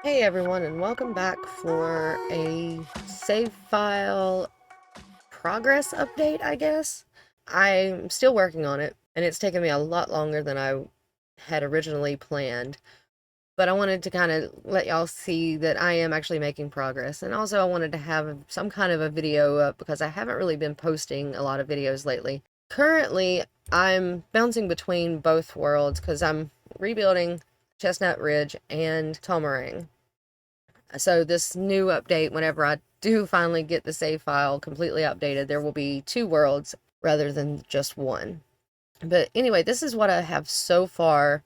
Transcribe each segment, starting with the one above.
Hey everyone, and welcome back for a save file progress update, I guess. I'm still working on it, and it's taken me a lot longer than I had originally planned. But I wanted to kind of let y'all see that I am actually making progress. And also I wanted to have some kind of a video up because I haven't really been posting a lot of videos lately. Currently, I'm bouncing between both worlds because I'm rebuilding Chestnut Ridge and Tomarang. So this new update, whenever I do finally get the save file completely updated, there will be two worlds rather than just one. But anyway, this is what I have so far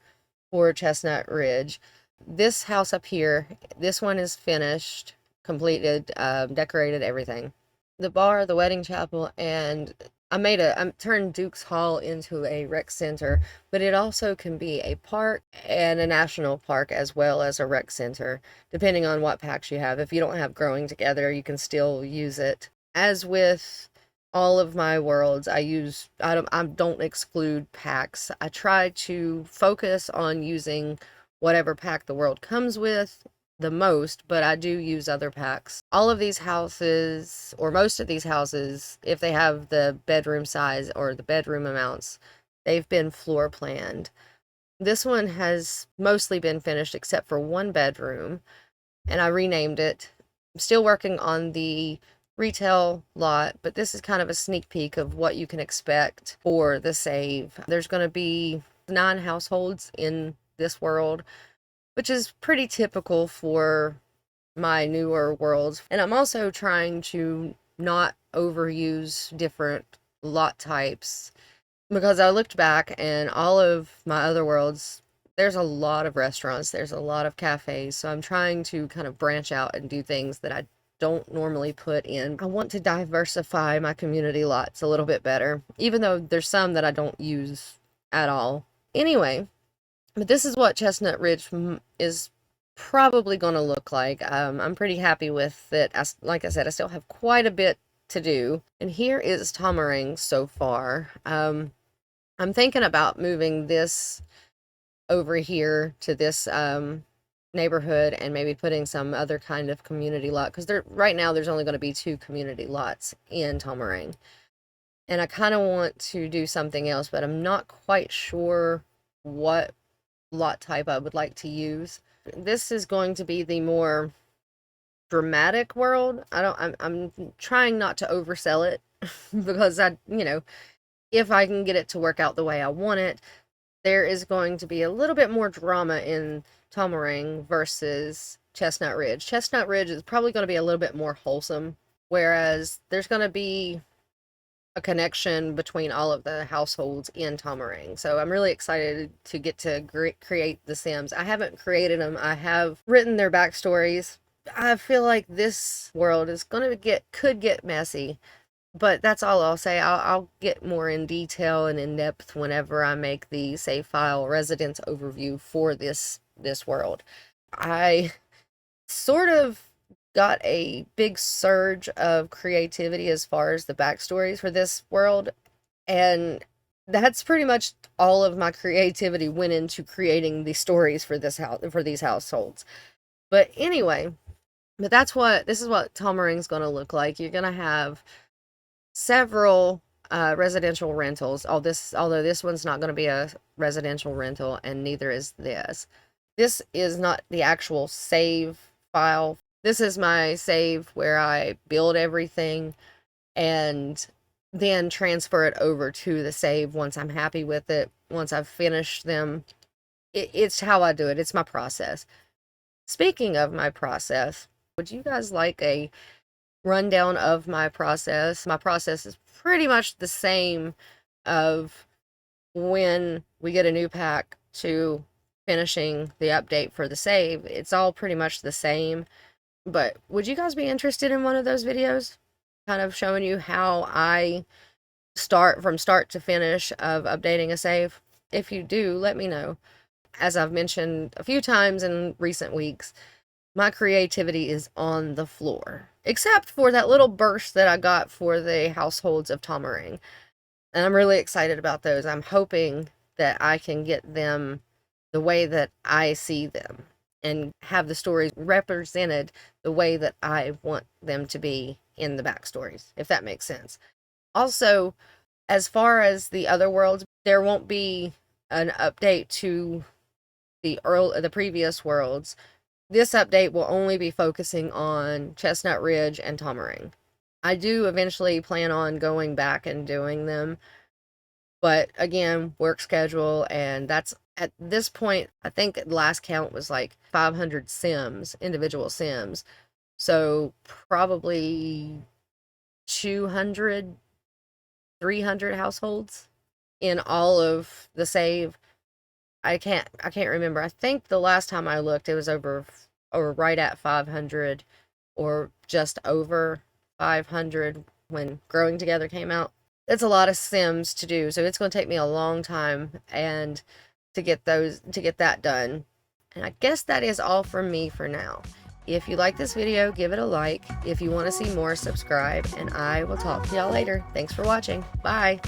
for Chestnut Ridge. This house up here, this one is finished, completed, decorated, everything. The bar, the wedding chapel, and I turned Duke's Hall into a rec center, but it also can be a park and a national park as well as a rec center, depending on what packs you have. If you don't have growing together, you can still use it. As with all of my worlds, I don't exclude packs. I try to focus on using whatever pack the world comes with the most, but I do use other packs. All of these houses, or most of these houses, if they have the bedroom size or the bedroom amounts, they've been floor planned. This one has mostly been finished except for one bedroom, and I renamed it. I'm still working on the retail lot, but this is kind of a sneak peek of what you can expect for the save. There's going to be 9 households in this world, which is pretty typical for my newer worlds. And I'm also trying to not overuse different lot types because I looked back and all of my other worlds, there's a lot of restaurants, there's a lot of cafes, so I'm trying to kind of branch out and do things that I don't normally put in. I want to diversify my community lots a little bit better, even though there's some that I don't use at all. Anyway, but this is what Chestnut Ridge is probably going to look like. I'm pretty happy with it. Like I said, I still have quite a bit to do. And here is Tomarang so far. I'm thinking about moving this over here to this neighborhood and maybe putting some other kind of community lot, because right now there's only going to be 2 community lots in Tomarang. And I kind of want to do something else, but I'm not quite sure what lot type I would like to use. This is going to be the more dramatic world. I'm trying not to oversell it because if I can get it to work out the way I want it, there is going to be a little bit more drama in Tomarang versus Chestnut Ridge. Chestnut Ridge is probably going to be a little bit more wholesome, whereas there's going to be a connection between all of the households in Tomarang. So I'm really excited to get to create the Sims. I haven't created them. I have written their backstories. I feel like this world is could get messy, but that's all I'll say. I'll get more in detail and in depth whenever I make the save file residence overview for this world. I sort of got a big surge of creativity as far as the backstories for this world, and that's pretty much all of my creativity went into creating the stories for these households. But anyway, this is what Tomarang's going to look like. You're going to have several residential rentals. Although this one's not going to be a residential rental, and neither is this. This is not the actual save file. This is my save where I build everything and then transfer it over to the save once I'm happy with it, once I've finished them. It's how I do it. It's my process. Speaking of my process, would you guys like a rundown of my process? My process is pretty much the same of when we get a new pack to finishing the update for the save. It's all pretty much the same. But would you guys be interested in one of those videos? Kind of showing you how I start from start to finish of updating a save? If you do, let me know. As I've mentioned a few times in recent weeks, my creativity is on the floor. Except for that little burst that I got for the households of Tomarang. And I'm really excited about those. I'm hoping that I can get them the way that I see them. and have the stories represented the way that I want them to be in the backstories, if that makes sense. Also, as far as the other worlds, there won't be an update to the previous worlds. This update will only be focusing on Chestnut Ridge and Tomarang. I do eventually plan on going back and doing them, but again, work schedule, and that's at this point, I think last count was like 500 Sims, individual Sims. So probably 200, 300 households in all of the save. I can't remember. I think the last time I looked, it was over or right at 500 or just over 500 when Growing Together came out. It's a lot of Sims to do, so it's going to take me a long time and to get that done. And I guess that is all from me for now. If you like this video, give it a like. If you want to see more, subscribe, and I will talk to y'all later. Thanks for watching. Bye.